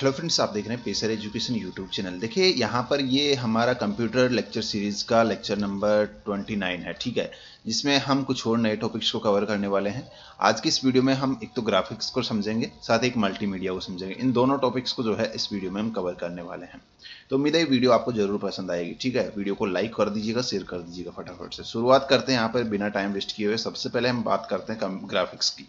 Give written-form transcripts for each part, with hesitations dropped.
Hello friends, आप देख रहे हैं पेसर एजुकेशन यूट्यूब चैनल। देखिए यहाँ पर ये हमारा कंप्यूटर लेक्चर सीरीज का लेक्चर नंबर 29 है, ठीक है, जिसमें हम कुछ और नए टॉपिक्स को कवर करने वाले हैं। आज की इस वीडियो में हम एक तो ग्राफिक्स को समझेंगे, साथ ही एक मल्टीमीडिया को समझेंगे। इन दोनों टॉपिक्स को जो है इस वीडियो में हम कवर करने वाले हैं। तो उम्मीद है वीडियो आपको जरूर पसंद आएगी, ठीक है। वीडियो को लाइक कर दीजिएगा, शेयर कर दीजिएगा फटाफट से। शुरुआत करते हैं यहाँ पर बिना टाइम वेस्ट किए हुए। सबसे पहले हम बात करते हैं ग्राफिक्स की।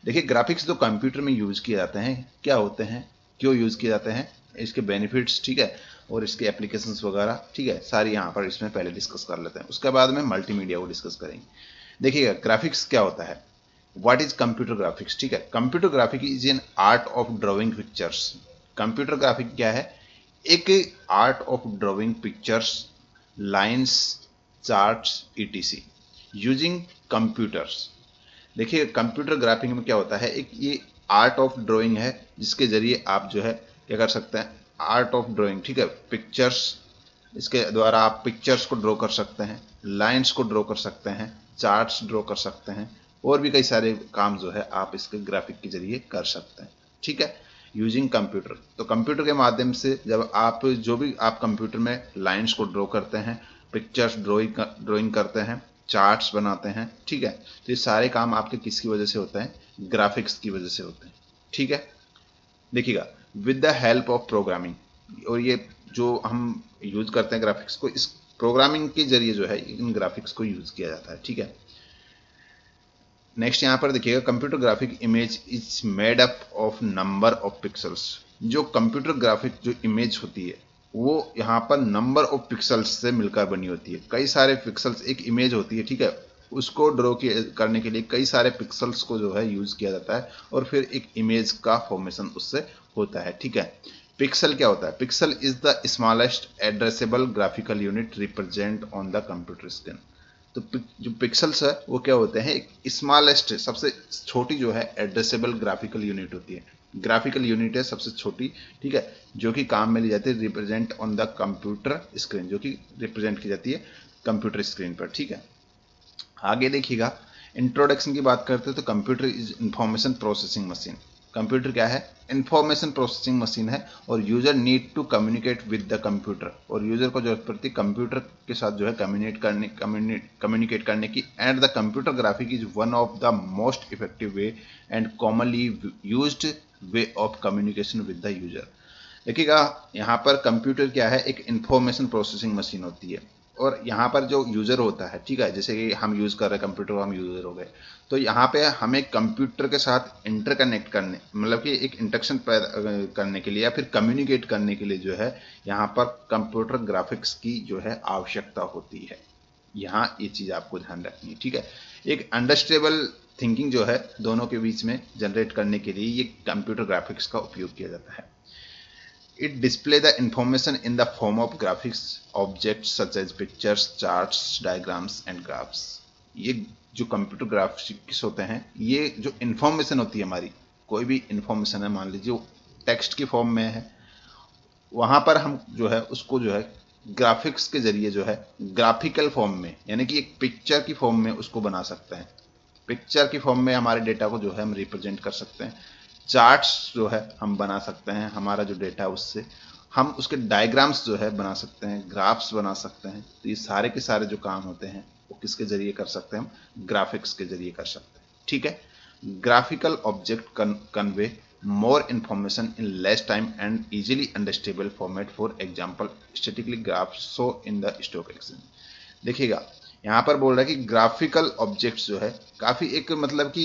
देखिए ग्राफिक्स जो कंप्यूटर में यूज किए जाते हैं, क्या होते हैं, क्यों यूज किए जाते हैं, इसके बेनिफिट्स, ठीक है, और इसके एप्लीकेशंस वगैरह, ठीक है, सारी यहाँ पर इसमें पहले डिस्कस कर लेते हैं। उसके बाद में मल्टीमीडिया को डिस्कस करेंगे। देखिएगा ग्राफिक्स क्या होता है, व्हाट इज कंप्यूटर ग्राफिक्स, ठीक है। Computer graphic is an art of drawing pictures. Computer graphic क्या है, एक art of drawing pictures, lines, charts etc using computers. देखिए कंप्यूटर ग्राफिक में क्या होता है, एक ये आर्ट ऑफ ड्राइंग है, जिसके जरिए आप जो है क्या कर सकते हैं, आर्ट ऑफ ड्राइंग, ठीक है, पिक्चर्स, इसके द्वारा आप पिक्चर्स को ड्रॉ कर सकते हैं, लाइंस को ड्रॉ कर सकते हैं, चार्ट्स ड्रॉ कर सकते हैं, और भी कई सारे काम जो है आप इसके ग्राफिक के जरिए कर सकते हैं, ठीक है, यूजिंग कंप्यूटर। तो कंप्यूटर के माध्यम से जब आप जो भी आप कंप्यूटर में लाइंस को ड्रॉ करते हैं, पिक्चर्स ड्रॉइंग करते हैं, चार्ट्स बनाते हैं, ठीक है, तो ये सारे काम आपके किसकी वजह से होते हैं, ग्राफिक्स की वजह से होते हैं, ठीक है। देखिएगा with the help of programming, और ये जो हम यूज करते हैं ग्राफिक्स को, इस प्रोग्रामिंग के जरिए जो है इन ग्राफिक्स को यूज किया जाता है, ठीक है। नेक्स्ट यहाँ पर देखिएगा computer graphic image is made up of number of pixels. जो कंप्यूटर ग्राफिक जो इमेज होती है वो यहाँ पर नंबर ऑफ पिक्सल्स से मिलकर बनी होती है। कई सारे पिक्सल्स एक इमेज होती है, ठीक है, उसको ड्रॉ करने के लिए कई सारे पिक्सल्स को जो है यूज किया जाता है, और फिर एक इमेज का फॉर्मेशन उससे होता है, ठीक है। पिक्सल क्या होता है, pixel is the smallest addressable graphical unit represent on the computer screen. तो जो पिक्सल्स है वो क्या होते हैं, एक स्मॉलेस्ट, सबसे छोटी जो है एड्रेसेबल ग्राफिकल यूनिट होती है। ग्राफिकल यूनिट है सबसे छोटी, ठीक है, जो कि काम में ली जाती है represent on the computer screen, जो कि रिप्रेजेंट की जाती है कंप्यूटर स्क्रीन पर, ठीक है। आगे देखिएगा इंट्रोडक्शन की बात करते हैं तो computer is information processing machine. Computer क्या है, इंफॉर्मेशन प्रोसेसिंग मशीन है, और user need to communicate with the computer, और यूजर को जरूरत पड़ती है कंप्यूटर के साथ जो है कम्युनिकेट करने की। And the computer graphic is one of the most effective way and commonly used way of communication with the user. देखिएगा यहाँ पर कंप्यूटर क्या है, एक इंफॉर्मेशन प्रोसेसिंग मशीन होती है, और यहाँ पर जो यूजर होता है, ठीक है, जैसे कि हम यूज कर रहे हैं कंप्यूटर, हम यूजर हो गए, तो यहाँ पे हमें कंप्यूटर के साथ इंटरकनेक्ट करने, मतलब कि एक इंटरेक्शन करने के लिए या फिर कम्युनिकेट करने के लिए जो है यहाँ पर कंप्यूटर ग्राफिक्स की जो है आवश्यकता होती है। यहाँ ये चीज आपको ध्यान रखनी है, ठीक है। एक अंडरस्टैंडेबल थिंकिंग जो है दोनों के बीच में जनरेट करने के लिए ये कंप्यूटर ग्राफिक्स का उपयोग किया जाता है। It display the information in the form of graphics objects such as pictures, charts, diagrams and graphs। ये जो कंप्यूटर ग्राफिक्स होते हैं, ये जो इंफॉर्मेशन होती है हमारी, कोई भी इंफॉर्मेशन है, मान लीजिए टेक्स्ट की फॉर्म में है, वहां पर हम जो है उसको जो है ग्राफिक्स के जरिए जो है ग्राफिकल फॉर्म में, यानी कि एक पिक्चर की फॉर्म में उसको बना सकते हैं। पिक्चर की फॉर्म में हमारे डेटा को जो है हम रिप्रेजेंट कर सकते हैं। चार्ट्स जो है हम बना सकते हैं, हमारा जो डेटा है उससे हम उसके डायग्राम्स जो है बना सकते हैं, ग्राफ्स बना सकते हैं। तो ये सारे के सारे जो काम होते हैं वो किसके जरिए कर सकते हैं, हम ग्राफिक्स के जरिए कर सकते हैं, ठीक है। Graphical object convey more information in less time and easily understandable format, for example statically graphs show in the stock exchange। देखिएगा यहाँ पर बोल रहा है कि ग्राफिकल ऑब्जेक्ट्स जो है काफी एक मतलब कि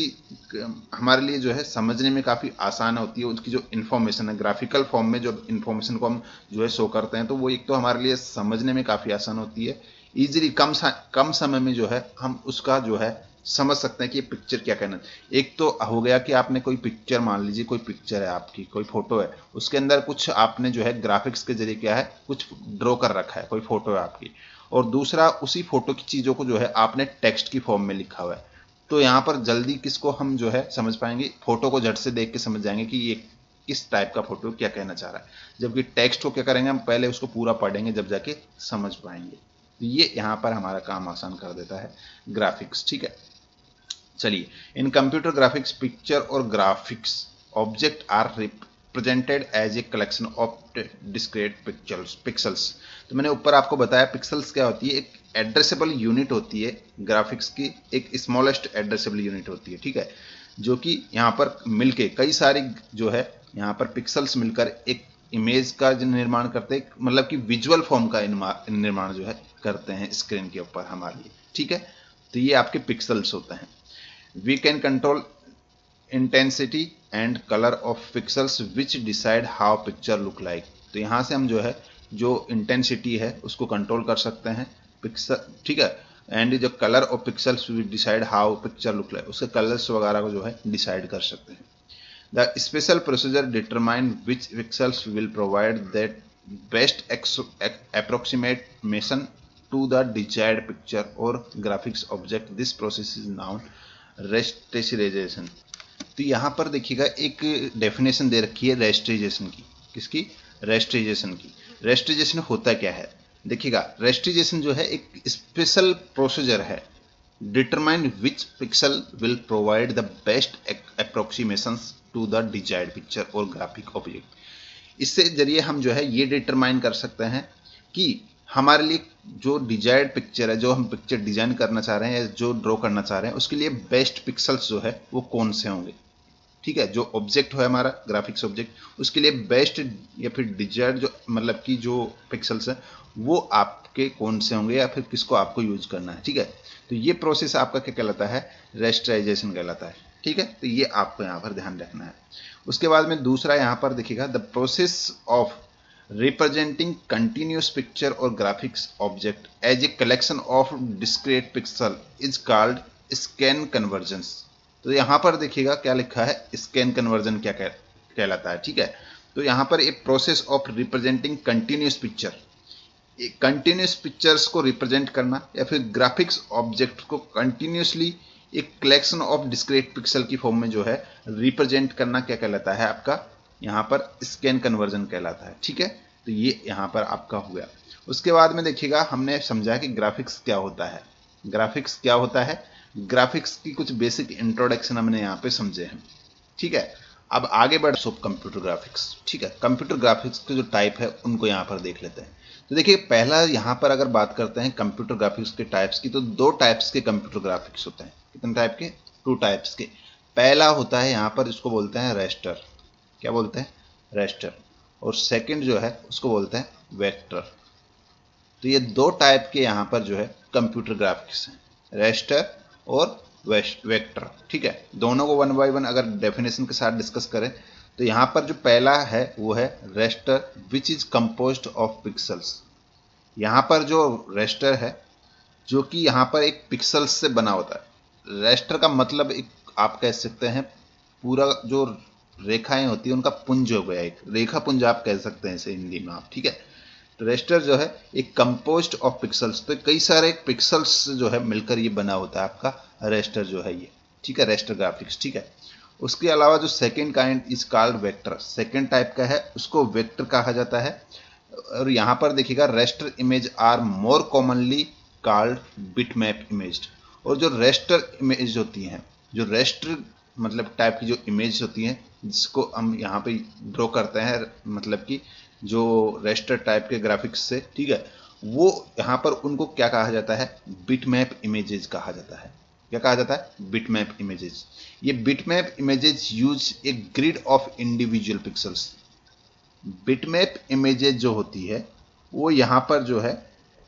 हमारे लिए जो है समझने में काफी आसान होती है। उसकी जो इन्फॉर्मेशन है ग्राफिकल फॉर्म में, जो इन्फॉर्मेशन को हम जो है शो करते हैं, तो वो एक तो हमारे लिए समझने में काफी आसान होती है। इजीली कम समय में जो है हम उसका जो है समझ सकते हैं कि ये पिक्चर क्या कहना है। एक तो हो गया कि आपने कोई पिक्चर, मान लीजिए कोई पिक्चर है आपकी, कोई फोटो है, उसके अंदर कुछ आपने जो है ग्राफिक्स के जरिए क्या है कुछ ड्रॉ कर रखा है, कोई फोटो है आपकी, और दूसरा उसी फोटो की चीजों को जो है आपने टेक्स्ट की फॉर्म में लिखा हुआ है। तो यहाँ पर जल्दी किसको हम जो है समझ पाएंगे, फोटो को झट से देख के समझ जाएंगे कि ये किस टाइप का फोटो क्या कहना चाह रहा है। जबकि टेक्स्ट को क्या करेंगे, हम पहले उसको पूरा पढ़ेंगे जब जाके समझ पाएंगे। तो ये यहाँ पर हमारा काम आसान कर देता है ग्राफिक्स, ठीक है। चलिए, इन कंप्यूटर ग्राफिक्स पिक्चर और graphics object are represented as a collection of discrete pixels. तो मैंने ऊपर आपको बताया पिक्सल्स क्या होती है, एक एड्रेसेबल यूनिट होती है ग्राफिक्स की, एक स्मॉलेस्ट एड्रेसेबल यूनिट होती है, ठीक है, जो कि यहाँ पर मिलके कई सारी जो है यहाँ पर पिक्सल्स मिलकर एक इमेज का जो निर्माण करते हैं, मतलब कि विजुअल फॉर्म का निर्माण जो है करते हैं स्क्रीन के ऊपर हमारे लिए, ठीक है। तो ये आपके पिक्सल्स होते हैं। We can control intensity and colour of pixels which decide how picture look like. तो यहाँ से हम जो है जो इंटेंसिटी है उसको कंट्रोल कर सकते हैं पिक्सल, ठीक है, एंड जो colour of pixels which decide how picture look like, उसके कलर्स वगैरह को जो है डिसाइड कर सकते हैं। The special procedure determine which pixels will provide that best approximation to the desired picture or graphics object. This process is known rasterization. तो यहाँ पर देखिएगा एक डेफिनेशन दे रखी है रेस्टराइजेशन की। किसकी? रेस्टराइजेशन की। रेस्टराइजेशन होता क्या है? देखिएगा, रेस्टराइजेशन जो है एक स्पेशल प्रोसीजर है, determine which pixel will provide the best approximations to the desired picture और ग्राफिक ऑब्जेक्ट। इससे जरिए हम जो है ये डिटरमाइन कर सकते हैं कि हमारे लिए जो डिजायर्ड पिक्चर है, जो हम पिक्चर डिजाइन करना चाह रहे हैं या जो ड्रॉ करना चाह रहे हैं, उसके लिए बेस्ट पिक्सल्स जो है वो कौन से होंगे, ठीक है। जो ऑब्जेक्ट है हमारा ग्राफिक्स ऑब्जेक्ट, उसके लिए बेस्ट या फिर डिजायर्ड जो मतलब कि जो पिक्सल्स है वो आपके कौन से होंगे या फिर किसको आपको यूज करना है, ठीक है। तो ये प्रोसेस आपका क्या कहलाता है? रेस्टराइजेशन कहलाता है, ठीक है। तो ये आपको यहाँ पर ध्यान रखना है। उसके बाद में दूसरा यहाँ पर देखिएगा, the process of representing continuous picture और graphics object as a collection of discrete pixel is called scan conversion. तो यहाँ पर देखिएगा क्या लिखा है, स्कैन कन्वर्जन क्या कहलाता है, ठीक है। तो यहाँ पर एक process of representing continuous picture, continuous pictures को रिप्रेजेंट करना या फिर ग्राफिक्स ऑब्जेक्ट को कंटिन्यूसली एक कलेक्शन ऑफ डिस्क्रीट पिक्सल की फॉर्म में जो है रिप्रेजेंट करना क्या कहलाता है? आपका यहाँ पर स्कैन कन्वर्जन कहलाता है, ठीक है। तो ये यहाँ पर आपका हो गया। उसके बाद में देखिएगा, हमने समझा कि ग्राफिक्स क्या होता है। ग्राफिक्स क्या होता है? ग्राफिक्स की कुछ बेसिक इंट्रोडक्शन हमने यहाँ पे समझे हैं, ठीक है। अब आगे बढ़ कंप्यूटर ग्राफिक्स, ठीक है। कंप्यूटर ग्राफिक्स के जो टाइप है उनको यहाँ पर देख लेते हैं। तो देखिए, पहला यहाँ पर अगर बात करते हैं कंप्यूटर ग्राफिक्स के टाइप्स की, तो दो टाइप्स के कंप्यूटर ग्राफिक्स होते हैं। कितने टाइप के? 2 टाइप्स के। पहला होता है यहाँ पर, इसको बोलते हैं रेस्टर। क्या बोलते हैं? रेस्टर। और सेकंड जो है उसको बोलते हैं वेक्टर। तो ये 2 टाइप के यहाँ पर जो है कंप्यूटर ग्राफिक्स हैं, रेस्टर और वेक्टर, ठीक है। दोनों को 1 बाय 1 अगर डेफिनेशन के साथ डिस्कस करें तो यहाँ पर जो पहला है वो है raster which is composed of pixels. यहाँ पर जो रेस्टर है जो कि यहाँ पर एक पिक्सल्स से बना होता है। रेस्टर का मतलब एक आप कह सकते हैं पूरा जो रेखाएं होती है उनका पुंज हो गया, एक रेखा पुंज आप कह सकते हैं इसे हिंदी में आप, ठीक है। तो रेस्टर जो है एक कंपोज्ड ऑफ पिक्सल्स, तो कई सारे पिक्सल्स जो है मिलकर ये बना होता है आपका रेस्टर जो है ये, ठीक है, रेस्टर ग्राफिक्स, ठीक है। उसके अलावा जो second kind is called vector, second type का है उसको वेक्टर कहा जाता है। और यहाँ पर देखिएगा, raster image are more commonly called bitmap image. और जो रेस्टर इमेज होती हैं, जो रेस्टर मतलब टाइप की जो इमेज होती हैं जिसको हम यहाँ पे ड्रॉ करते हैं, मतलब कि जो रेस्टर टाइप के ग्राफिक्स से, ठीक है, वो यहाँ पर उनको क्या कहा जाता है? बिटमैप इमेजेस कहा जाता है। क्या कहा जाता है? Bitmap images. ये bitmap images use a grid of individual pixels. Bitmap images जो होती है वो यहाँ पर जो है,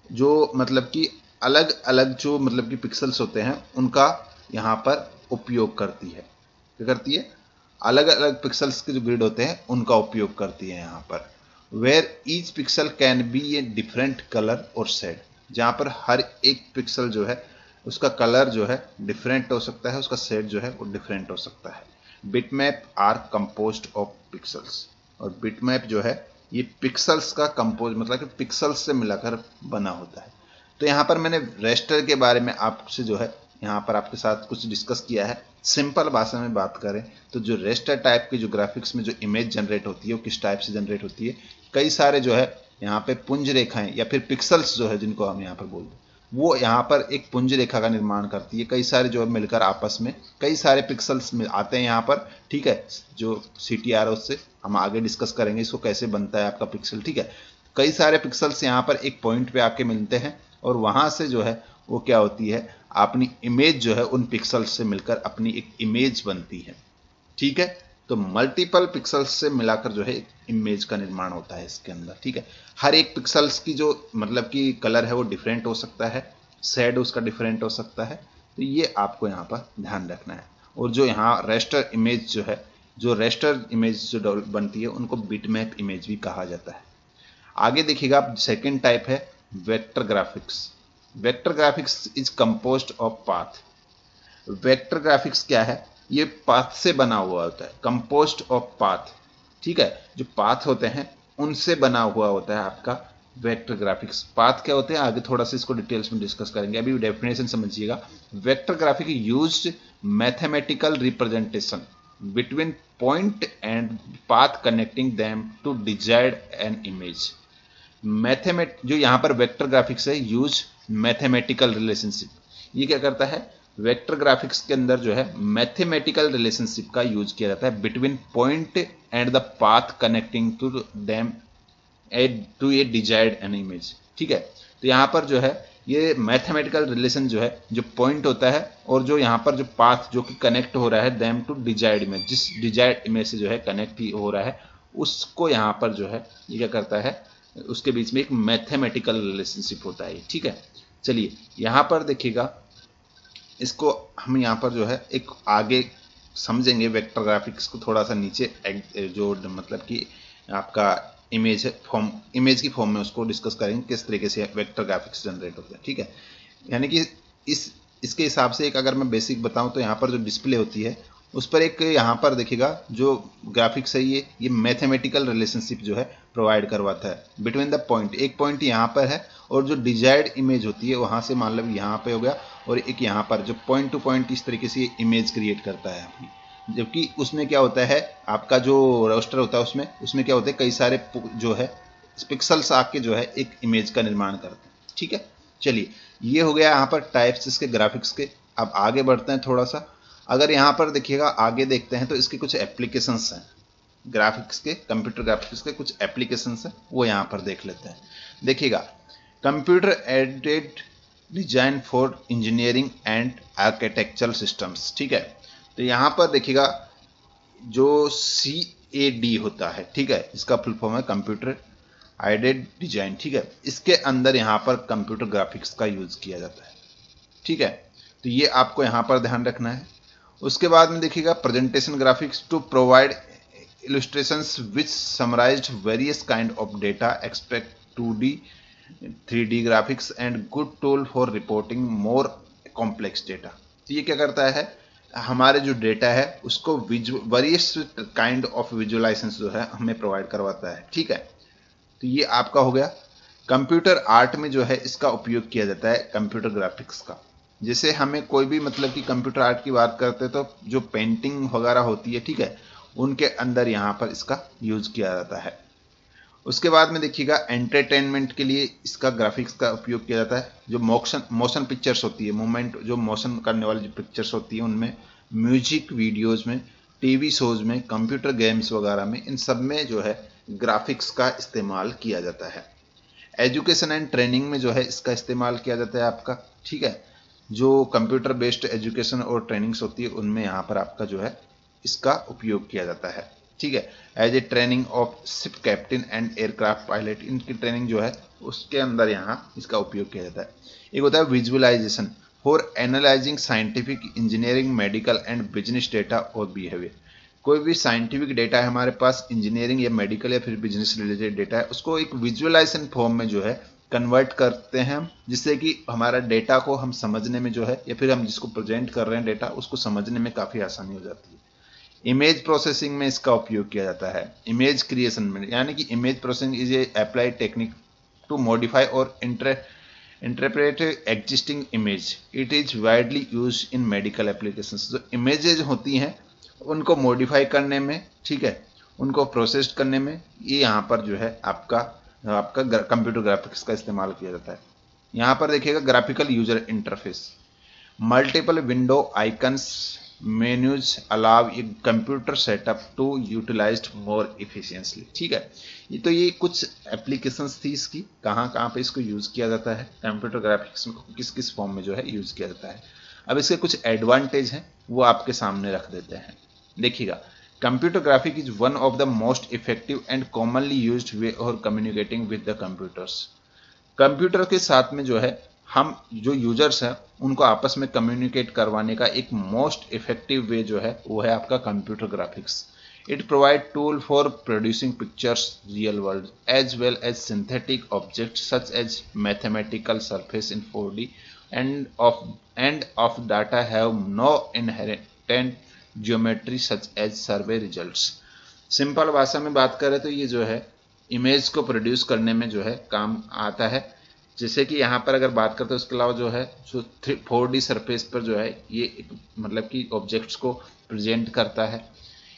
जो मतलब कि अलग अलग जो मतलब कि पिक्सल्स होते हैं उनका यहाँ पर उपयोग करती है। क्या करती है? अलग अलग पिक्सल्स के जो ग्रिड होते हैं उनका उपयोग करती है यहाँ पर। Where each pixel can be a different colour और शेड, जहाँ पर हर एक पिक्सल जो है उसका कलर जो है डिफरेंट हो सकता है, उसका शेड जो है वो डिफरेंट हो सकता है। Bitmap are composed of pixels, और बिटमैप जो है ये पिक्सल्स का कंपोज मतलब कि पिक्सल्स से मिलाकर बना होता है। तो यहाँ पर मैंने रेस्टर के बारे में आपसे जो है यहाँ पर आपके साथ कुछ डिस्कस किया है। सिंपल भाषा में बात करें तो जो रेस्टर टाइप की जो ग्राफिक्स में जो इमेज जनरेट होती है वो किस टाइप से जनरेट होती है? कई सारे जो है यहाँ पे पुंज रेखाएं या फिर पिक्सल्स जो है जिनको हम यहाँ पर बोलते हैं, वो यहाँ पर एक पुंज रेखा का निर्माण करती है। कई सारे जो है मिलकर आपस में कई सारे पिक्सल्स में आते हैं यहाँ पर, ठीक है, जो CTRO से हम आगे डिस्कस करेंगे इसको कैसे बनता है आपका पिक्सल, ठीक है। कई सारे पिक्सल्स यहाँ पर एक पॉइंट पे आके मिलते हैं और वहां से जो है वो क्या होती है, अपनी इमेज जो है उन पिक्सल्स से मिलकर अपनी एक इमेज बनती है, ठीक है। तो मल्टीपल पिक्सल्स से मिलाकर जो है एक इमेज का निर्माण होता है इसके अंदर, ठीक है। हर एक पिक्सल्स की जो मतलब कि कलर है वो डिफरेंट हो सकता है, शेड उसका डिफरेंट हो सकता है, तो ये आपको यहाँ पर ध्यान रखना है। और जो यहाँ रेस्टर इमेज जो है, जो रेस्टर इमेज जो बनती है उनको बिटमैप इमेज भी कहा जाता है। आगे देखिएगा आप, सेकेंड टाइप है vector graphics. Vector graphics is composed of path. Vector graphics क्या है, ये पाथ से बना हुआ होता है, कंपोज्ड ऑफ पाथ, ठीक है। जो पाथ होते हैं उनसे बना हुआ होता है आपका वेक्टर ग्राफिक्स। पाथ क्या होते हैं आगे थोड़ा सा इसको डिटेल्स में डिस्कस करेंगे, अभी डेफिनेशन समझिएगा। Vector graphic used mathematical representation between point and path connecting them to desired an image. मैथमेट जो यहाँ पर वेक्टर ग्राफिक्स है, यूज मैथमेटिकल रिलेशनशिप। ये क्या करता है, वेक्टर ग्राफिक्स के अंदर जो है मैथमेटिकल रिलेशनशिप का यूज किया जाता है between point and the path connecting to them to a desired an image, ठीक है। तो यहाँ पर जो है ये मैथमेटिकल रिलेशन जो है, जो पॉइंट होता है और जो यहाँ पर जो पाथ जो कि कनेक्ट हो रहा है देम टू डिजायर्ड इमेज, जिस डिजायर्ड इमेज से जो है कनेक्ट हो रहा है उसको यहाँ पर जो है ये क्या करता है, उसके बीच में एक मैथमेटिकल रिलेशनशिप होता है, ठीक है। चलिए यहाँ पर देखिएगा, इसको हम यहाँ पर जो है एक आगे समझेंगे वेक्टर ग्राफिक्स को थोड़ा सा नीचे, जो मतलब कि आपका इमेज है फॉर्म, इमेज की फॉर्म में उसको डिस्कस करेंगे किस तरीके से वेक्टर ग्राफिक्स जनरेट होते हैं, ठीक है। यानी कि इसके हिसाब से एक अगर मैं बेसिक बताऊं तो यहाँ पर जो डिस्प्ले होती है उस पर एक यहाँ पर देखिएगा जो ग्राफिक्स है ये मैथमेटिकल रिलेशनशिप जो है प्रोवाइड करवाता है बिटवीन द पॉइंट। एक पॉइंट यहाँ पर है और जो डिजायर्ड इमेज होती है वहां से मान लो यहाँ पे हो गया, और एक यहाँ पर जो पॉइंट टू पॉइंट इस तरीके से इमेज क्रिएट करता है अपनी। जबकि उसमें क्या होता है, आपका जो रोस्टर होता है उसमें क्या होता है, कई सारे जो है पिक्सल्स आके जो है एक इमेज का निर्माण करते हैं, ठीक है। चलिए ये हो गया यहाँ पर टाइप्स इसके ग्राफिक्स के। अब आगे बढ़ते हैं थोड़ा सा, अगर यहाँ पर देखिएगा आगे देखते हैं तो इसके कुछ एप्लीकेशंस हैं ग्राफिक्स के, कंप्यूटर ग्राफिक्स के कुछ एप्लीकेशंस हैं वो यहाँ पर देख लेते हैं। देखिएगा, computer aided design for engineering and architectural systems, ठीक है। तो यहाँ पर देखिएगा जो CAD होता है, ठीक है, इसका फुल फॉर्म है कंप्यूटर एडेड डिजाइन, ठीक है। इसके अंदर यहाँ पर कंप्यूटर ग्राफिक्स का यूज किया जाता है, ठीक है। तो ये आपको यहाँ पर ध्यान रखना है। उसके बाद में देखिएगा presentation graphics to provide illustrations which summarized various kind of data expect 2D 3D graphics and good tool for reporting more complex data. तो ये क्या करता है, हमारे जो डेटा है उसको वेरियस काइंड ऑफ विजुअलाइजेशन जो है हमें प्रोवाइड करवाता है, ठीक है। तो ये आपका हो गया। कंप्यूटर आर्ट में जो है इसका उपयोग किया जाता है कंप्यूटर ग्राफिक्स का। जैसे हमें कोई भी मतलब कि कंप्यूटर आर्ट की बात करते हैं तो जो पेंटिंग वगैरह होती है, ठीक है, उनके अंदर यहाँ पर इसका यूज किया जाता है। उसके बाद में देखिएगा एंटरटेनमेंट के लिए इसका ग्राफिक्स का उपयोग किया जाता है। जो मोशन पिक्चर्स होती है, मूवमेंट जो मोशन करने वाली जो पिक्चर्स होती है उनमें, म्यूजिक वीडियोज में, टीवी शोज में, कंप्यूटर गेम्स वगैरह में, इन सब में जो है ग्राफिक्स का इस्तेमाल किया जाता है। एजुकेशन एंड ट्रेनिंग में जो है इसका इस्तेमाल किया जाता है आपका, ठीक है। जो कंप्यूटर बेस्ड एजुकेशन और ट्रेनिंग्स होती है उनमें यहाँ पर आपका जो है इसका उपयोग किया जाता है, ठीक है। As a training of ship captain and aircraft pilot, इनकी ट्रेनिंग जो है उसके अंदर यहाँ इसका उपयोग किया जाता है। एक होता है visualisation for analysing scientific, engineering, medical and business data और बिहेवियर। कोई भी साइंटिफिक डेटा है हमारे पास, इंजीनियरिंग या मेडिकल या फिर बिजनेस रिलेटेड डेटा है, उसको एक विजुअलाइजेशन फॉर्म में जो है कन्वर्ट करते हैं हम, जिससे कि हमारा डेटा को हम समझने में जो है, या फिर हम जिसको प्रेजेंट कर रहे हैं डेटा, उसको समझने में काफ़ी आसानी हो जाती है। इमेज प्रोसेसिंग में इसका उपयोग किया जाता है। इमेज क्रिएशन में, यानी कि image processing is a applied technique to modify और interpret existing image. It is widely use in medical applications. जो इमेजेज होती हैं उनको मॉडिफाई करने में, ठीक है, उनको प्रोसेस करने में, ये यहाँ पर जो है आपका कंप्यूटर ग्राफिक्स का इस्तेमाल किया जाता है। यहाँ पर देखिएगा graphical user interface, multiple window icons menus allow a computer setup to utilized more efficiently। ठीक है, ये तो ये कुछ एप्लीकेशंस थी इसकी, कहाँ कहाँ पे इसको यूज किया जाता है, कंप्यूटर ग्राफिक्स में किस किस फॉर्म में जो है यूज किया जाता है। अब इसके कुछ एडवांटेज हैं वो आपके सामने रख देते हैं। देखिएगा, computer graphic is one of the most effective and commonly used way और communicating with the computers. Computer के साथ में जो है हम जो यूजर्स हैं उनको आपस में कम्युनिकेट करवाने का एक मोस्ट इफेक्टिव वे जो है वो है आपका computer graphics. It provide tool for producing pictures real world as well as synthetic objects such as mathematical surface in 4D and of data have no inherent geometry such as survey results. Simple भाषा में बात करें तो ये जो है image को produce करने में जो है काम आता है। जैसे कि यहाँ पर अगर बात करते हैं उसके अलावा जो है 4D सरफेस पर जो है ये मतलब कि ऑब्जेक्ट्स को प्रेजेंट करता है।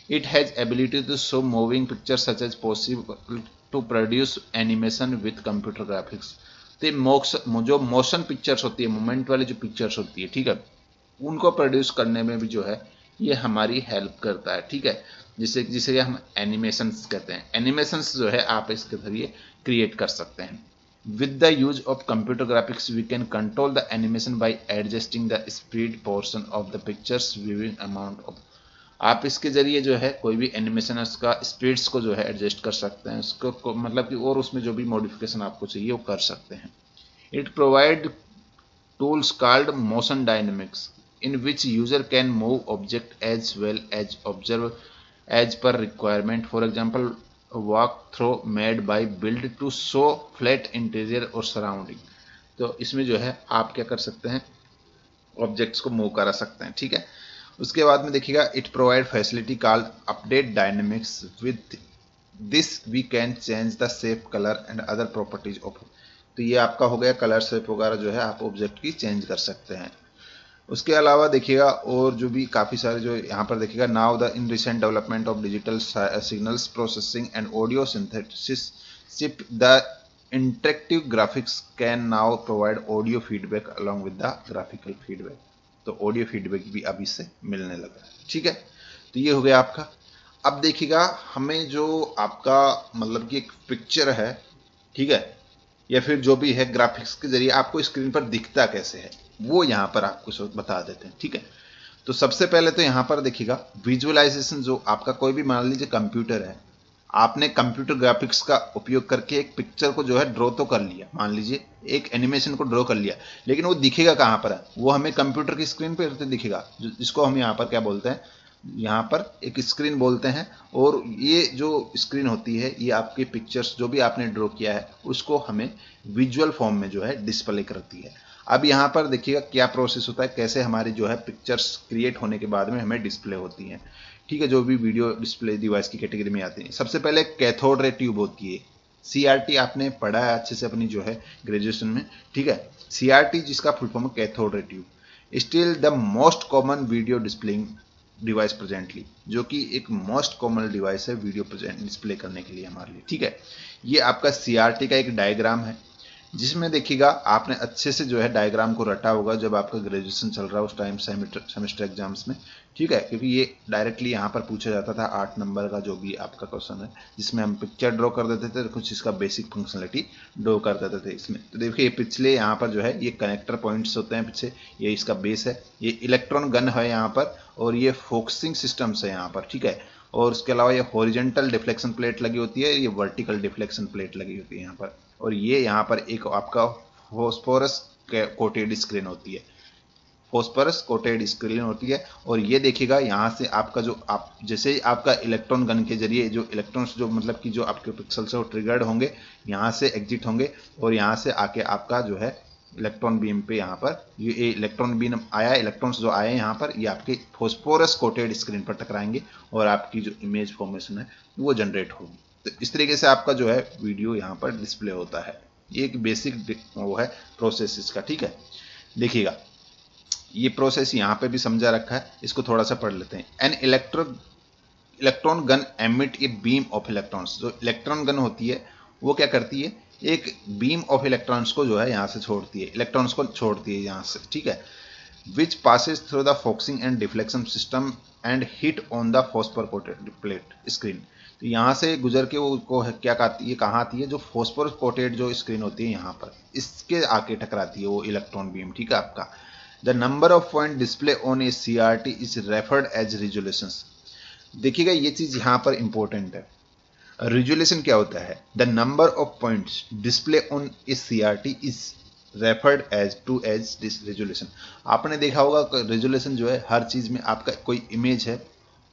It has ability to show moving picture such as possible to produce animation with computer graphics. तो जो मोशन पिक्चर्स होती है, मूवमेंट वाली जो पिक्चर्स होती है, ठीक है, उनको प्रोड्यूस करने में भी जो है ये हमारी हेल्प करता है। ठीक है, जिसे हम एनिमेशंस कहते हैं। एनिमेशंस जो है आप इसके जरिए क्रिएट कर सकते हैं। With the use of computer graphics, we can control the animation by adjusting the speed portion of the picture's viewing amount of। आप इसके जरिए जो है कोई भी एनिमेशन उसका स्पीड्स को जो है एडजस्ट कर सकते हैं, उसको मतलब कि और उसमें जो भी मॉडिफिकेशन आपको चाहिए वो कर सकते हैं। It provide tools called motion dynamics in which user can move object as well as observe as per requirement। For example, walk through made by build to show flat interior or surrounding। तो इसमें जो है आप क्या कर सकते हैं, objects को मूव करा सकते हैं। ठीक है, उसके बाद में देखिएगा, it provide facility called update dynamics. With this we can change the shape, colour and other properties of. तो ये आपका हो गया, कलर शेप वगैरह जो है आप ऑब्जेक्ट की चेंज कर सकते हैं। उसके अलावा देखिएगा और जो भी काफ़ी सारे जो यहाँ पर देखिएगा, now the in recent development of digital signals processing and audio synthesis chip the interactive graphics can now provide audio feedback along with the graphical feedback. तो ऑडियो फीडबैक भी अब इससे मिलने लगा है। ठीक है, तो ये हो गया आपका। अब देखिएगा, हमें जो आपका मतलब कि एक पिक्चर है, ठीक है, या फिर जो भी है ग्राफिक्स के जरिए आपको स्क्रीन पर दिखता कैसे है वो यहाँ पर आपको बता देते हैं। ठीक है, तो सबसे पहले तो यहाँ पर देखिएगा विजुअलाइजेशन। जो आपका कोई भी मान लीजिए कंप्यूटर है, आपने कंप्यूटर ग्राफिक्स का उपयोग करके एक पिक्चर को जो है ड्रॉ तो कर लिया, मान लीजिए एक एनिमेशन को ड्रॉ कर लिया, लेकिन वो दिखेगा कहाँ पर है, वो हमें कंप्यूटर की स्क्रीन पर दिखेगा, जिसको हम यहाँ पर क्या बोलते हैं, यहाँ पर एक स्क्रीन बोलते हैं। और ये जो स्क्रीन होती है ये आपके पिक्चर्स जो भी आपने ड्रॉ किया है उसको हमें विजुअल फॉर्म में जो है डिस्प्ले करती है। अब यहाँ पर देखिएगा क्या प्रोसेस होता है, कैसे हमारी जो है पिक्चर्स क्रिएट होने के बाद में हमें डिस्प्ले होती हैं। ठीक है, जो भी वीडियो डिस्प्ले डिवाइस की कैटेगरी में आती है। सबसे पहले कैथोड रे ट्यूब होती है, CRT आपने पढ़ा है अच्छे से अपनी जो है ग्रेजुएशन में। ठीक है, CRT जिसका full form cathode ray tube still the most common video displaying device presently, जो कि एक मोस्ट कॉमन डिवाइस है वीडियो प्रेजेंट डिस्प्ले करने के लिए हमारे लिए। ठीक है, ये आपका CRT का एक डायग्राम है, जिसमें देखिएगा आपने अच्छे से जो है डायग्राम को रटा होगा जब आपका ग्रेजुएशन चल रहा है उस टाइम सेमेस्टर एग्जाम्स में। ठीक है, क्योंकि ये डायरेक्टली यहाँ पर पूछा जाता था 8 नंबर का जो भी आपका क्वेश्चन है, जिसमें हम पिक्चर ड्रॉ कर देते थे, कुछ इसका बेसिक फंक्शनलिटी ड्रॉ कर देते थे इसमें। तो देखिए पिछले यहाँ पर जो है ये कनेक्टर पॉइंट्स होते हैं पीछे, ये इसका बेस है, ये इलेक्ट्रॉन गन है यहाँ पर, और ये फोकसिंग सिस्टम्स है यहाँ पर। ठीक है, और उसके अलावा ये हॉरिजेंटल डिफ्लेक्शन प्लेट लगी होती है, ये वर्टिकल डिफ्लेक्शन प्लेट लगी होती है यहाँ पर, और ये यहाँ पर एक आपका फॉस्फोरस कोटेड स्क्रीन होती है, फॉस्फोरस कोटेड स्क्रीन होती है। और ये देखिएगा यहाँ से आपका जो आप जैसे आपका इलेक्ट्रॉन गन के जरिए जो इलेक्ट्रॉन्स जो मतलब कि जो आपके पिक्सल्स है वो ट्रिगर्ड होंगे, यहाँ से एग्जिट होंगे, और यहाँ से आके आपका जो है इलेक्ट्रॉन बीम पे यहाँ पर ये इलेक्ट्रॉन बीम आया, इलेक्ट्रॉन्स जो आए यहाँ पर ये आपके फॉस्फोरस कोटेड स्क्रीन पर टकराएंगे और आपकी जो इमेज फॉर्मेशन है वो जनरेट होगी। तो इस तरीके से आपका जो है वीडियो यहाँ पर डिस्प्ले होता है। ये एक बेसिक वो है प्रोसेस इसका। ठीक है, देखिएगा ये प्रोसेस यहाँ पे भी समझा रखा है, इसको थोड़ा सा पढ़ लेते हैं। An electron gun emit a beam of electrons. जो इलेक्ट्रॉन गन होती है वो क्या करती है, एक बीम ऑफ इलेक्ट्रॉन्स को जो है यहाँ से छोड़ती है, इलेक्ट्रॉन्स को छोड़ती है यहाँ से। ठीक है, विच passes through the focusing and deflection system and hit on the phosphor coated plate screen. तो यहाँ से गुजर के वो क्या कहती है, कहाँ आती है, जो फॉस्फोरस कोटेड जो स्क्रीन होती है यहाँ पर, इसके आके टकराती है वो इलेक्ट्रॉन बीम, ठीक है आपका। The number of point display on a CRT is referred as resolution. देखिएगा ये चीज यहाँ पर इंपॉर्टेंट है। रिजोल्यूशन क्या होता है? The number of points display on a CRT is referred as resolution. आपने देखा होगा रिजोल्यूशन जो है हर चीज में, आपका कोई इमेज है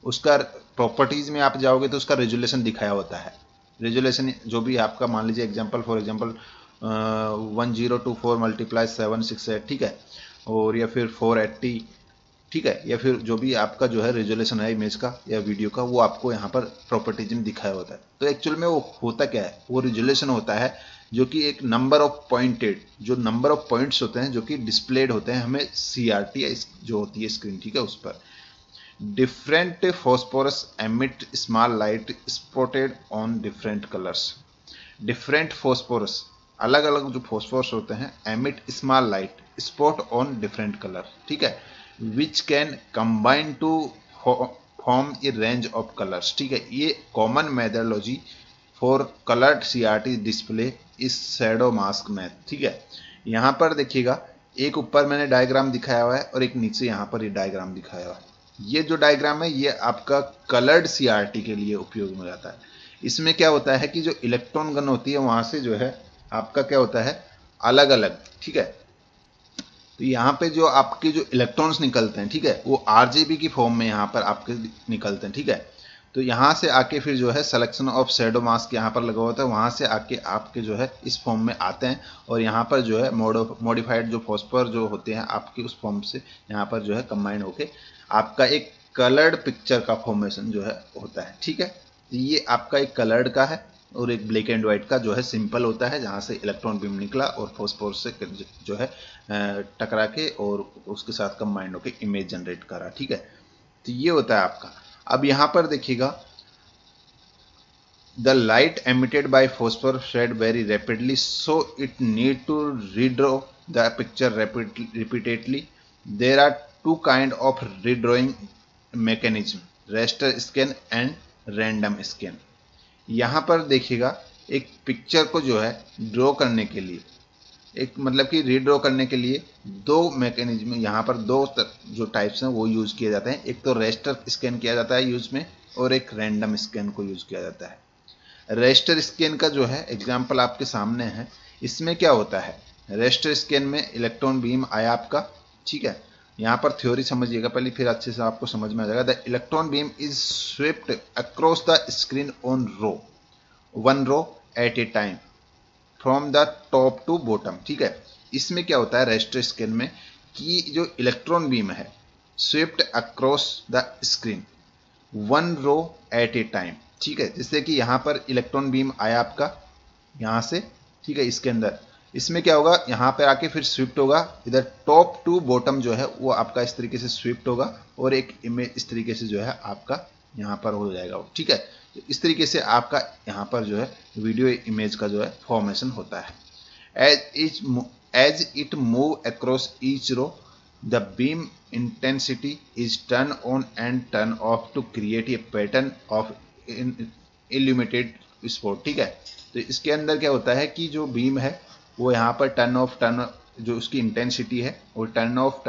उसका प्रॉपर्टीज में आप जाओगे तो उसका रेजोल्यूशन दिखाया होता है। रेजोल्यूशन जो भी आपका, मान लीजिए एग्जांपल फॉर एग्जांपल 1024 मल्टीप्लाई 768, ठीक है, और या फिर 480, ठीक है, या फिर जो भी आपका जो है रेजोल्यूशन है इमेज का या वीडियो का, वो आपको यहाँ पर प्रॉपर्टीज में दिखाया होता है। तो एक्चुअल में वो होता क्या है, वो रेजोल्यूशन होता है जो कि एक नंबर ऑफ पॉइंटेड, जो नंबर ऑफ पॉइंट्स होते हैं जो कि डिस्प्लेड होते हैं हमें CRT जो होती है स्क्रीन, ठीक है, उस पर। Different phosphorus emit small light spotted on different colours. Different phosphorus, अलग अलग जो फॉस्फोरस होते हैं, emit small light spot on different colour, ठीक है, which can combine to form a range of colours, ठीक है। ये common methodology for coloured CRT display is shadow mask method, ठीक है। यहाँ पर देखिएगा एक ऊपर मैंने डायग्राम दिखाया हुआ है और एक नीचे यहाँ पर ये डायग्राम दिखाया हुआ है। ये जो डायग्राम है ये आपका कलर्ड CRT के लिए उपयोग में आता है। इसमें क्या होता है कि जो इलेक्ट्रॉन गन होती है वहां से जो है आपका क्या होता है, अलग अलग, ठीक है। तो यहाँ पे जो आपके जो इलेक्ट्रॉन्स निकलते हैं, ठीक है, वो RGB की फॉर्म में यहाँ पर आपके निकलते हैं, ठीक है। तो यहाँ से आके फिर जो है सिलेक्शन ऑफ शैडो मास्क यहाँ पर लगा होता है, वहां से आके आपके जो है इस फॉर्म में आते हैं और यहाँ पर जो है मॉडिफाइड जो फॉस्फोर जो होते हैं आपके उस फॉर्म से यहाँ पर जो है कंबाइन होके आपका एक कलर्ड पिक्चर का फॉर्मेशन जो है होता है, ठीक है। ये आपका एक कलर्ड का है और एक ब्लैक एंड व्हाइट का जो है सिंपल होता है, जहां से इलेक्ट्रॉन बीम निकला और फॉस्फोरस से जो है टकरा के और उसके साथ कंबाइंड होकर इमेज जनरेट करा, ठीक है। तो ये होता है आपका। अब यहां पर देखिएगा, the light emitted by phosphor shed very rapidly so it need to redraw the picture repeatedly. There are two kind of redrawing mechanism, raster scan and random scan. यहां पर देखिएगा एक पिक्चर को जो है ड्रॉ करने के लिए, एक मतलब कि रीड्रॉ करने के लिए दो मैकेनिज्म, यहाँ पर दो जो टाइप्स हैं वो यूज किए जाते हैं। एक तो रेस्टर स्कैन किया जाता है यूज में, और एक रैंडम स्कैन को यूज किया जाता है। रेस्टर स्कैन का जो है एग्जाम्पल आपके सामने है। इसमें क्या होता है, रेस्टर स्कैन में इलेक्ट्रॉन बीम आया आपका, ठीक है। यहाँ पर थ्योरी समझिएगा पहले, फिर अच्छे से आपको समझ में आ जाएगा। The electron beam is swept across the screen on row, one row at a time from the top to bottom, ठीक है। इसमें क्या होता है रेस्टर स्कैन में कि जो इलेक्ट्रॉन बीम है swept across the screen one row at a time, ठीक है। जैसे कि यहाँ पर इलेक्ट्रॉन बीम आया आपका यहाँ से, ठीक है, इसके अंदर, इसमें क्या होगा, यहाँ पे आके फिर स्विफ्ट होगा, इधर टॉप टू बॉटम जो है वो आपका इस तरीके से स्विफ्ट होगा और एक इमेज इस तरीके से जो है आपका यहाँ पर हो जाएगा, ठीक है। तो इस तरीके से आपका यहाँ पर जो है वीडियो इमेज का जो है फॉर्मेशन होता है। As it move across each row the beam intensity is turn on and turn off to create a pattern of illuminated spot, ठीक है। तो इसके अंदर क्या होता है कि जो बीम है वो यहाँ पर टर्न ऑफ टर्न जो उसकी इंटेंसिटी है वो टर्न ऑफ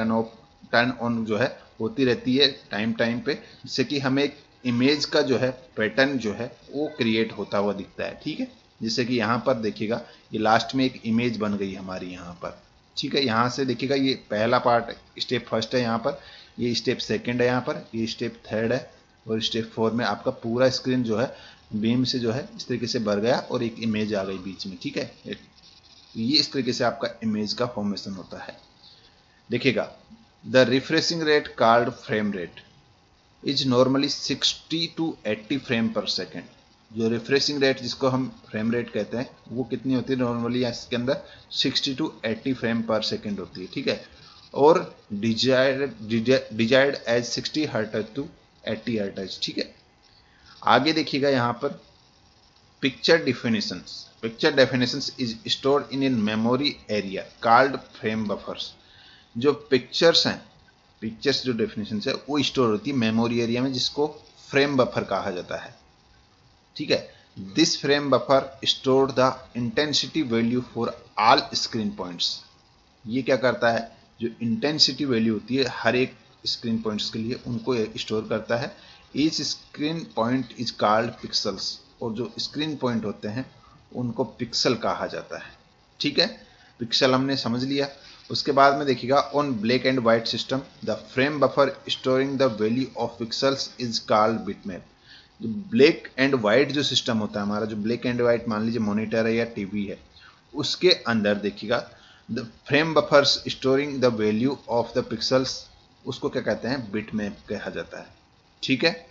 टर्न ऑन जो है होती रहती है टाइम पे, जिससे कि हमें एक इमेज का जो है पैटर्न जो है वो क्रिएट होता हुआ दिखता है, ठीक है। जैसे कि यहाँ पर देखिएगा ये लास्ट में एक इमेज बन गई हमारी यहाँ पर, ठीक है। यहाँ से देखिएगा ये पहला पार्ट स्टेप फर्स्ट है, यहाँ पर ये स्टेप सेकंड है, यहाँ पर ये स्टेप थर्ड है, और स्टेप 4 में आपका पूरा स्क्रीन जो है बीम से जो है इस तरीके से भर गया और एक इमेज आ गई बीच में, ठीक है। ये इस तरीके से आपका इमेज का फॉर्मेशन होता है। देखिएगा, the refreshing rate called frame rate is normally 60 to 80 frame पर सेकेंड। जो रिफ्रेशिंग रेट जिसको हम फ्रेम रेट कहते हैं वो कितनी होती है नॉर्मली, इसके अंदर 60 to 80 फ्रेम पर सेकेंड होती है, ठीक है। और डिजाइड एज 60 हर्ट्ज टू 80 हर्ट्ज, ठीक है। आगे देखिएगा यहाँ पर picture definitions is stored in memory area called frame buffers. जो पिक्चर्स हैं पिक्चर्स जो डेफिनेशन है वो स्टोर होती है मेमोरी एरिया में, जिसको फ्रेम बफर कहा जाता है। ठीक है, this frame buffer store the intensity value for all screen points. ये क्या करता है, जो इंटेंसिटी वैल्यू होती है हर एक स्क्रीन पॉइंट्स के लिए उनको स्टोर करता है। Each screen point is called pixels, और जो स्क्रीन पॉइंट होते हैं उनको पिक्सल कहा जाता है। ठीक है, पिक्सल हमने समझ लिया। उसके बाद में देखिएगा on black and white system the frame buffer storing the value of pixels is called bitmap. जो ब्लैक एंड व्हाइट जो सिस्टम होता है हमारा, जो ब्लैक एंड व्हाइट मान लीजिए मॉनिटर है या टीवी है, उसके अंदर देखिएगा the frame buffers storing the value of the pixels, उसको क्या कहते हैं, बिटमैप कहा जाता है। ठीक है,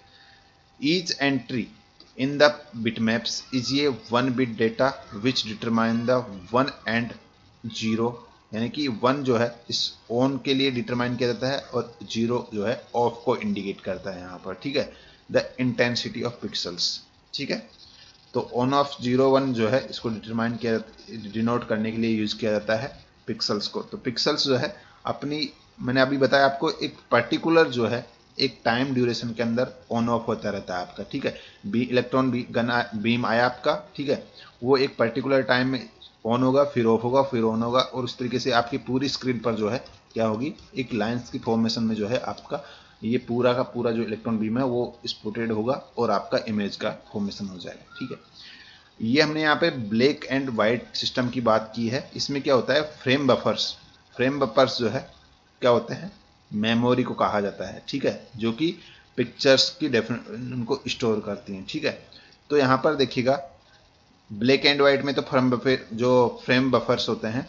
each entry in the bitmaps is a 1 bit data which determine the 1 and 0, यानी कि 1 जो है इस ऑन के लिए डिटरमाइन किया जाता है और 0 जो है ऑफ को इंडिकेट करता है यहाँ पर। ठीक है, द इंटेंसिटी ऑफ पिक्सल्स। ठीक है, तो ऑन ऑफ 0 1 जो है इसको डिटरमाइन किया, डिनोट करने के लिए यूज किया जाता है पिक्सल्स को। तो पिक्सल्स जो है अपनी, मैंने अभी बताया आपको, एक पर्टिकुलर जो है एक टाइम ड्यूरेशन के अंदर ऑन ऑफ होता रहता है आपका। ठीक है, इलेक्ट्रॉन बीम आया आपका, ठीक है, वो एक पर्टिकुलर टाइम में ऑन होगा, फिर ऑफ होगा, फिर ऑन होगा, और उस तरीके से आपकी पूरी स्क्रीन पर जो है क्या होगी, एक लाइंस की फॉर्मेशन में जो है आपका ये पूरा का पूरा जो इलेक्ट्रॉन बीम है वो स्पोटेड होगा और आपका इमेज का फॉर्मेशन हो जाएगा। ठीक है, ये हमने यहाँ पे ब्लैक एंड व्हाइट सिस्टम की बात की है। इसमें क्या होता है, फ्रेम बफर्स जो है क्या होते हैं, मेमोरी को कहा जाता है। ठीक है, जो कि पिक्चर्स की उनको स्टोर करती हैं। ठीक है, तो यहाँ पर देखिएगा ब्लैक एंड व्हाइट में तो फ्रेम बफर्स होते हैं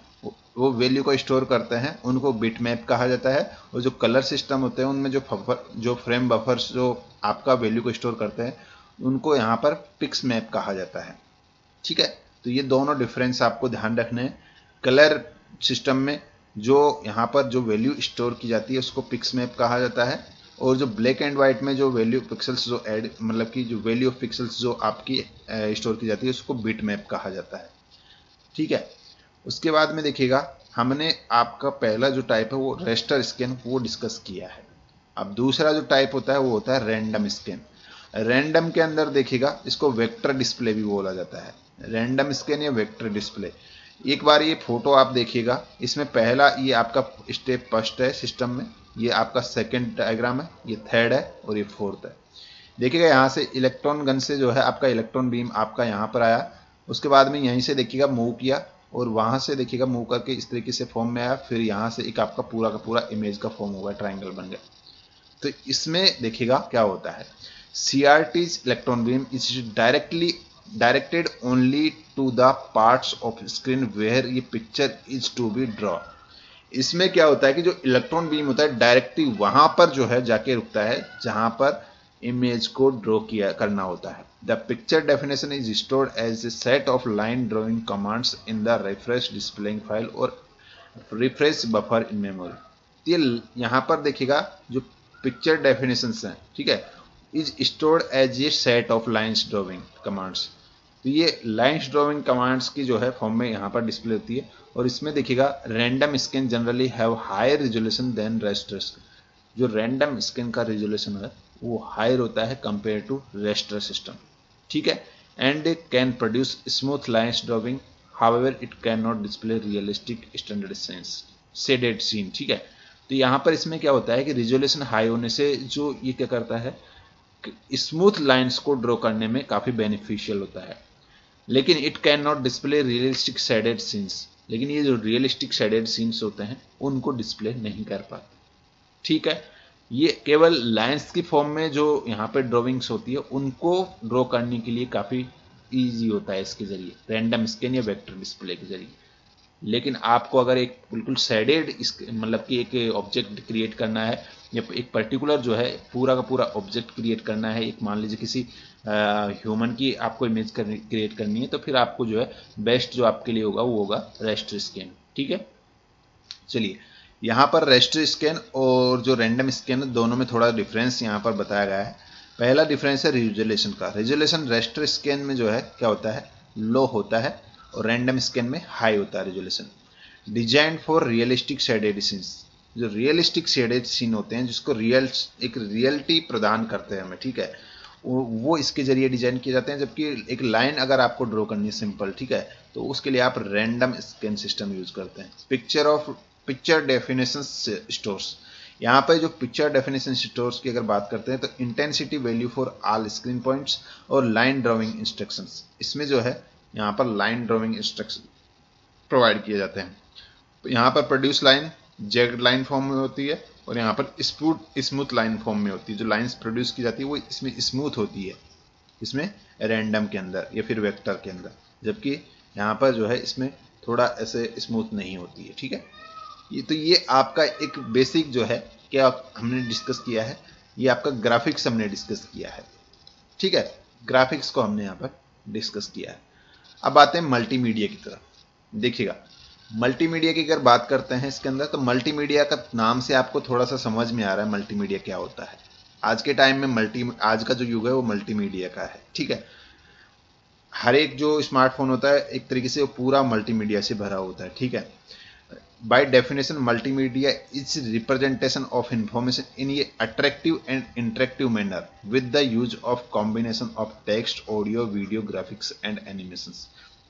वो वैल्यू को स्टोर करते हैं, उनको बिटमैप कहा जाता है। और जो कलर सिस्टम होते हैं उनमें जो फ्रेम बफर्स जो आपका वैल्यू को स्टोर करते हैं उनको यहाँ पर पिक्स मैप कहा जाता है। ठीक है, तो ये दोनों डिफरेंस आपको ध्यान रखने हैं। कलर सिस्टम में जो यहाँ पर जो वैल्यू स्टोर की जाती है उसको पिक्स मैप कहा जाता है, और जो ब्लैक एंड व्हाइट में जो वैल्यू पिक्सल्स जो ऐड मतलब कि जो वैल्यू ऑफ पिक्सल्स जो आपकी स्टोर की जाती है उसको बिट मैप कहा जाता है। ठीक है, उसके बाद में देखिएगा हमने आपका पहला जो टाइप है वो रेस्टर स्कैन वो डिस्कस किया है। अब दूसरा जो टाइप होता है वो होता है रैंडम स्कैन। रैंडम के अंदर देखिएगा इसको वेक्टर डिस्प्ले भी बोला जाता है, रैंडम स्कैन या वेक्टर डिस्प्ले। एक बार ये फोटो आप देखिएगा, इसमें पहला ये आपका स्टेप फर्स्ट है सिस्टम में, ये आपका सेकंड डायग्राम है, ये थर्ड है और ये फोर्थ है। देखिएगा यहाँ से इलेक्ट्रॉन गन से जो है आपका इलेक्ट्रॉन बीम आपका यहाँ पर आया, उसके बाद में यहीं से देखिएगा मूव किया और वहां से देखिएगा मूव करके इस तरीके से फॉर्म में आया, फिर यहाँ से एक आपका पूरा का पूरा इमेज का फॉर्म होगा, ट्राइंगल बन गया। तो इसमें देखिएगा क्या होता है, CRT's electron beam is directed only to the parts of screen where ये picture is to be draw. इसमें क्या होता है कि जो इलेक्ट्रॉन बीम होता है डायरेक्टली वहां पर जो है जाके रुकता है जहां पर इमेज को ड्रॉ किया करना होता है। The picture definition is stored as a set of line drawing commands in the refresh displaying file और रिफ्रेश बफर इन मेमोरी। ये यहां पर देखिएगा जो पिक्चर डेफिनेशंस हैं, ठीक है, is stored as a set of lines drawing commands. तो ये लाइन्स ड्रॉइंग कमांड्स की जो है फॉर्म में यहाँ पर डिस्प्ले होती है। और इसमें देखिएगा random scan generally have higher resolution than raster. जो रैंडम स्कैन का रिजोल्यूशन है वो हायर होता है कंपेयर टू रेस्टर सिस्टम। ठीक है, and can produce smooth lines drawing, however it can not display realistic standard sense shaded scene. ठीक है, तो यहाँ पर इसमें क्या होता है कि रिजोल्यूशन हाई होने से जो ये क्या करता है, स्मूथ लाइंस को ड्रॉ करने में काफी बेनिफिशियल होता है, लेकिन it can not display realistic shaded scenes. लेकिन ये जो रियलिस्टिक शेडेड सीन्स होते हैं उनको डिस्प्ले नहीं कर पाते। ठीक है, ये केवल लाइंस की फॉर्म में जो यहाँ पे ड्रॉइंग्स होती है उनको ड्रॉ करने के लिए काफी इजी होता है इसके जरिए, रैंडम स्कैन या वेक्टर डिस्प्ले के जरिए। लेकिन आपको अगर एक बिल्कुल शेडेड मतलब कि एक ऑब्जेक्ट क्रिएट करना है या एक पर्टिकुलर जो है पूरा का पूरा ऑब्जेक्ट क्रिएट करना है, एक मान लीजिए किसी ह्यूमन की आपको इमेज क्रिएट करनी है, तो फिर आपको जो है बेस्ट जो आपके लिए होगा वो होगा रेस्टर स्कैन। ठीक है, चलिए यहाँ पर रेस्टर स्कैन और जो रैंडम स्कैन दोनों में थोड़ा डिफरेंस यहाँ पर बताया गया है। पहला डिफरेंस है रिजोल्यूशन का। रिजोल्यूशन रेस्टर स्कैन में जो है क्या होता है, लो होता है, और रैंडम स्कैन में हाई होता है resolution. Design for realistic shaded scenes, जो रियलिस्टिक शेडेड सीन होते हैं, जिसको एक रियलिटी प्रदान करते हैं हमें, ठीक है, वो इसके जरिए डिजाइन किए जाते हैं। जबकि एक लाइन अगर आपको ड्रॉ करनी है सिंपल, ठीक है, तो उसके लिए आप रैंडम स्कैन सिस्टम यूज करते हैं। पिक्चर डेफिनेशन स्टोर्स, यहाँ पर जो पिक्चर डेफिनेशन स्टोर्स की अगर बात करते हैं तो intensity value for all screen points और लाइन ड्राइंग इंस्ट्रक्शंस, इसमें जो है यहाँ पर लाइन ड्राइंग इंस्ट्रक्शन प्रोवाइड किए जाते हैं। तो यहाँ पर produce line Z line form में होती है और यहाँ पर स्मूथ लाइन फॉर्म में होती है। जो लाइंस प्रोड्यूस की जाती है वो इसमें स्मूथ होती है, इसमें रैंडम के अंदर या फिर वेक्टर के अंदर, जबकि यहाँ पर जो है इसमें थोड़ा ऐसे स्मूथ नहीं होती है, ठीक है। ये आपका एक बेसिक जो है क्या हमने डिस्कस किया है, ये आपका ग्राफिक्स हमने डिस्कस किया है, ठीक है, ग्राफिक्स को हमने यहाँ पर डिस्कस किया है। अब आते हैं मल्टीमीडिया की तरफ। देखिएगा, मल्टीमीडिया की अगर बात करते हैं इसके अंदर, तो मल्टीमीडिया का नाम से आपको थोड़ा सा समझ में आ रहा है मल्टीमीडिया क्या होता है। आज के टाइम में आज का जो युग है वो मल्टीमीडिया का है, ठीक है। हर एक जो स्मार्टफोन होता है एक तरीके से वो पूरा मल्टीमीडिया से भरा होता है, ठीक है। By definition, multimedia is representation of information in a attractive and interactive manner with the use of combination of text, audio, video, graphics and animations.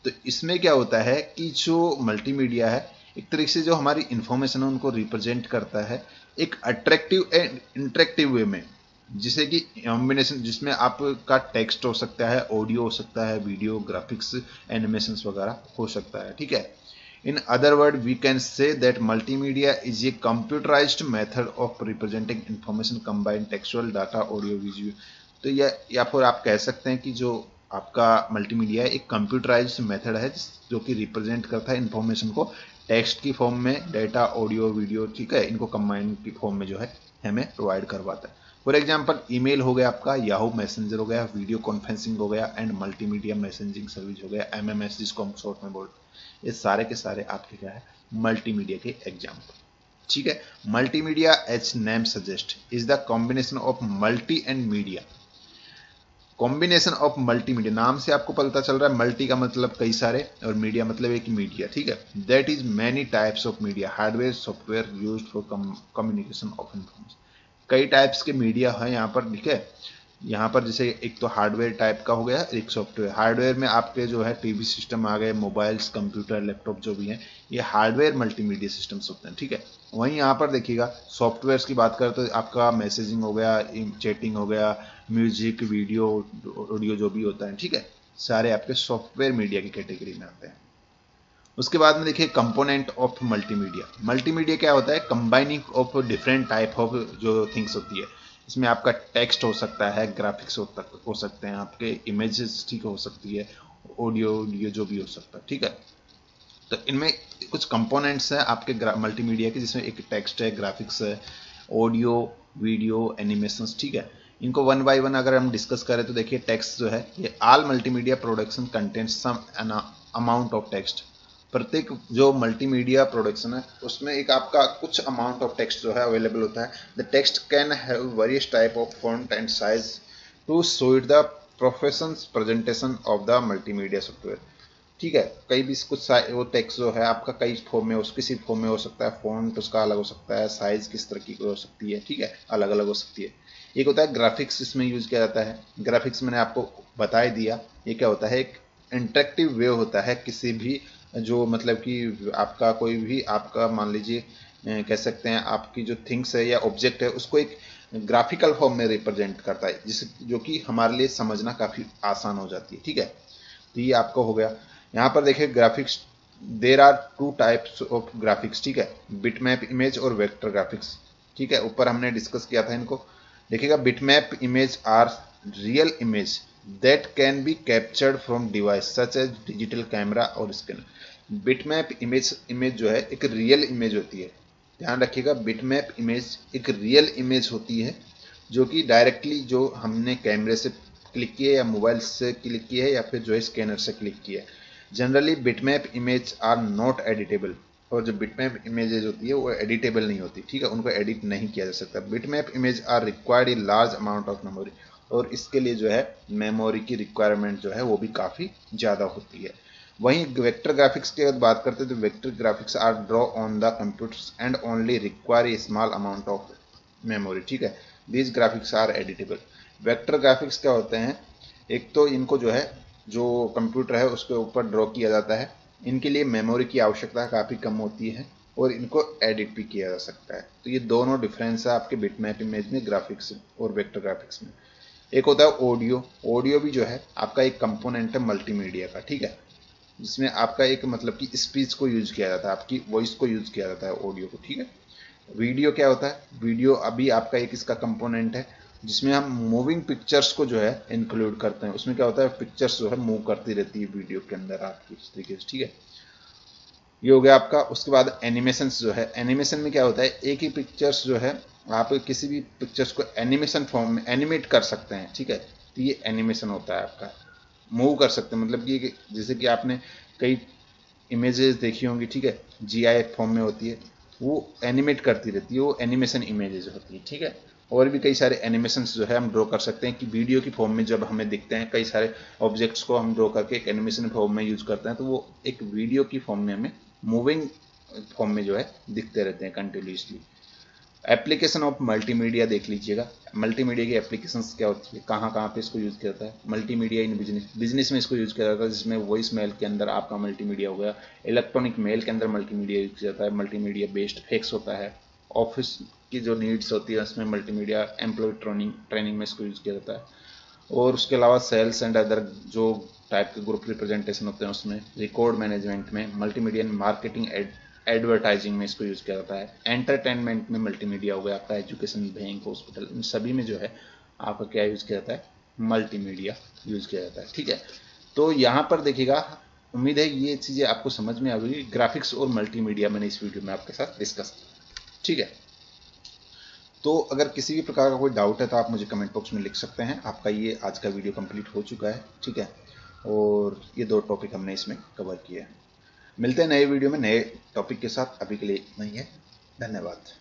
तो इसमें क्या होता है कि जो मल्टीमीडिया है एक तरीके से जो हमारी इंफॉर्मेशन है उनको रिप्रेजेंट करता है एक अट्रैक्टिव एंड इंटरेक्टिव वे में, जिसे कि कॉम्बिनेशन, जिसमें आपका टेक्स्ट हो सकता है, ऑडियो हो सकता है, वीडियो, ग्राफिक्स, एनिमेशंस वगैरह हो सकता है, ठीक है। In other words, we can say that multimedia is a computerized method of representing information combine textual data, audio, visual. तो या फिर आप कह सकते हैं कि जो आपका मल्टीमीडिया है एक कंप्यूटराइज्ड मेथड है जो कि रिप्रेजेंट करता है इंफॉर्मेशन को टेक्स्ट की फॉर्म में, डेटा, ऑडियो, वीडियो, ठीक है, इनको कंबाइन की फॉर्म में जो है हमें प्रोवाइड करवाता है। फॉर एग्जाम्पल, ईमेल हो गया आपका, याहू मैसेंजर हो गया, वीडियो कॉन्फ्रेंसिंग हो गया एंड मल्टीमीडिया मैसेजिंग सर्विस हो गया, MMS जिसको हम शॉर्ट में बोलते हैं। ये सारे के सारे आपके क्या है मल्टीमीडिया के एग्जाम्पल, ठीक है। Multimedia as name suggest is the combination of multi and media. Combination of multimedia, नाम से आपको पता चल रहा है मल्टी का मतलब कई सारे और मीडिया मतलब एक मीडिया, ठीक है। That is many types of media, hardware software used for communication of information. कई टाइप्स के मीडिया है यहाँ पर, ठीक है। यहाँ पर जैसे एक तो हार्डवेयर टाइप का हो गया, एक सॉफ्टवेयर। हार्डवेयर में आपके जो है टीवी सिस्टम आ गए, मोबाइल्स, कंप्यूटर, लैपटॉप जो भी हैं, ये हार्डवेयर मल्टीमीडिया सिस्टम्स होते हैं, ठीक है। वहीं यहाँ पर देखिएगा सॉफ्टवेयर्स की बात करें तो आपका मैसेजिंग हो गया, चैटिंग हो गया, म्यूजिक, वीडियो, ऑडियो जो भी होता है, ठीक है, सारे आपके सॉफ्टवेयर मीडिया की कैटेगरी में आते हैं। उसके बाद में देखिए कंपोनेंट ऑफ मल्टीमीडिया। मल्टीमीडिया क्या होता है? Combining of different type of जो थिंग्स होती है। इसमें आपका टेक्स्ट हो सकता है, ग्राफिक्स हो सकते हैं, आपके इमेजेस ठीक हो सकती है, ऑडियो वीडियो जो भी हो सकता है, ठीक है। तो इनमें कुछ कंपोनेंट्स हैं आपके मल्टीमीडिया के, जिसमें एक टेक्स्ट है, ग्राफिक्स है, ऑडियो, वीडियो, एनिमेशंस, ठीक है। इनको वन बाय वन अगर हम डिस्कस करें तो देखिए टेक्स्ट जो है ये all multimedia production contents some amount of text. प्रत्येक जो मल्टीमीडिया प्रोडक्शन है उसमें एक आपका कुछ अमाउंट ऑफ टेक्स्ट जो है अवेलेबल होता है। The text can have various type of font and size to show it the professions presentation of the multimedia software, ठीक है। कई भी कुछ वो टेक्स्ट जो है आपका कई फॉर्म में, किसी फॉर्म में हो सकता है, फॉन्ट उसका अलग हो सकता है, साइज किस तरह की हो सकती है, ठीक है, अलग अलग हो सकती है। एक होता है ग्राफिक्स, इसमें यूज किया जाता है। ग्राफिक्स मैंने आपको बता ही दिया, ये क्या होता है, एक इंटरेक्टिव वे होता है किसी भी जो मतलब कि आपका कोई भी आपका मान लीजिए कह सकते हैं आपकी जो थिंग्स है या ऑब्जेक्ट है उसको एक ग्राफिकल फॉर्म में रिप्रेजेंट करता है, जिस जो कि हमारे लिए समझना काफ़ी आसान हो जाती है, ठीक है। तो ये आपका हो गया। यहाँ पर देखिए graphics, there are two types of graphics, ठीक है, बिटमैप इमेज और वेक्टर ग्राफिक्स, ठीक है। ऊपर हमने डिस्कस किया था इनको। देखिएगा bitmap image are real image that can be captured from device such as digital camera और स्कैनर। बिटमैप इमेज जो है एक रियल इमेज होती है, ध्यान रखिएगा। बिटमैप इमेज एक रियल इमेज होती है जो कि डायरेक्टली जो हमने कैमरे से क्लिक किया है या मोबाइल से क्लिक किया है या फिर जो है स्कैनर से क्लिक किया है। Generally bitmap image are not editable, और जो बिटमैप इमेजेज होती है वो एडिटेबल नहीं होती, ठीक है, उनको एडिट नहीं किया जा सकता। Bitmap image are required a large amount of memory, और इसके लिए जो है मेमोरी की रिक्वायरमेंट जो है वो भी काफ़ी ज़्यादा होती है। वहीं वेक्टर ग्राफिक्स की अगर बात करते हैं तो vector graphics are draw on the computers and only require a small amount of memory, ठीक है। These graphics are editable. Vector graphics क्या होते हैं, एक तो इनको जो है जो कंप्यूटर है उसके ऊपर ड्रॉ किया जाता है, इनके लिए मेमोरी की आवश्यकता काफ़ी कम होती है और इनको एडिट भी किया जा सकता है। तो ये दोनों डिफरेंस है आपके बिटमैप इमेज में ग्राफिक्स और वेक्टर ग्राफिक्स में। एक होता है ऑडियो। ऑडियो भी जो है आपका एक कंपोनेंट है मल्टीमीडिया का, ठीक है, जिसमें आपका एक मतलब कि स्पीच को यूज किया जाता है, आपकी वॉइस को यूज किया जाता है ऑडियो को, ठीक है। वीडियो क्या होता है, वीडियो अभी आपका एक इसका कंपोनेंट है जिसमें हम मूविंग पिक्चर्स को जो है इंक्लूड करते हैं। उसमें क्या होता है, पिक्चर्स जो है मूव करती रहती है वीडियो के अंदर आपकी इस तरीके से, ठीक है। ये हो गया आपका। उसके बाद एनिमेशन जो है, एनिमेशन में क्या होता है, एक ही पिक्चर्स जो है आप किसी भी पिक्चर्स को एनिमेशन फॉर्म में एनिमेट कर सकते हैं, ठीक है। तो ये एनिमेशन होता है आपका, मूव कर सकते हैं, मतलब कि जैसे कि आपने कई इमेजेस देखी होंगी, ठीक है, GIF फॉर्म में होती है, वो एनिमेट करती रहती है, वो एनिमेशन इमेजेस होती है, ठीक है। और भी कई सारे एनिमेशंस जो है हम ड्रॉ कर सकते हैं कि वीडियो की फॉर्म में जब हमें दिखते हैं कई सारे ऑब्जेक्ट्स को हम ड्रॉ करके एक एनिमेशन फॉर्म में यूज करते हैं, तो वो एक वीडियो की फॉर्म में हमें मूविंग फॉर्म में जो है दिखते रहते हैं कंटिन्यूसली। एप्लीकेशन ऑफ मल्टीमीडिया देख लीजिएगा, मल्टीमीडिया की एप्लीकेशंस क्या होती है, कहाँ कहाँ पे इसको यूज़ किया जाता है। मल्टीमीडिया इन बिजनेस, बिजनेस में इसको यूज़ किया जाता है, जिसमें वॉइस मेल के अंदर आपका मल्टीमीडिया हो गया, इलेक्ट्रॉनिक मेल के अंदर मल्टीमीडिया यूज किया जाता है, मल्टीमीडिया बेस्ड फैक्स होता है, ऑफिस की जो नीड्स होती है उसमें मल्टीमीडिया एम्प्लॉय ट्रेनिंग में इसको यूज़ किया जाता है। और उसके अलावा सेल्स एंड अदर जो टाइप के ग्रुप रिप्रेजेंटेशन होते हैं उसमें, रिकॉर्ड मैनेजमेंट में मल्टीमीडिया, मार्केटिंग एडवर्टाइजिंग में इसको यूज़ किया जाता है, एंटरटेनमेंट में मल्टीमीडिया हो गया आपका, एजुकेशन, बैंक, हॉस्पिटल, इन सभी में जो है आपका क्या यूज़ किया जाता है, मल्टीमीडिया यूज़ किया जाता है, ठीक है। तो यहाँ पर देखिएगा, उम्मीद है ये चीज़ें आपको समझ में आ गई, ग्राफिक्स और मल्टीमीडिया मैंने इस वीडियो में आपके साथ डिस्कस किया, ठीक है। तो अगर किसी भी प्रकार का कोई डाउट है तो आप मुझे कमेंट बॉक्स में लिख सकते हैं। आपका ये आज का वीडियो कंप्लीट हो चुका है, ठीक है, और ये 2 टॉपिक हमने इसमें कवर किए हैं। मिलते हैं नए वीडियो में नए टॉपिक के साथ, अभी के लिए इतना ही है, धन्यवाद।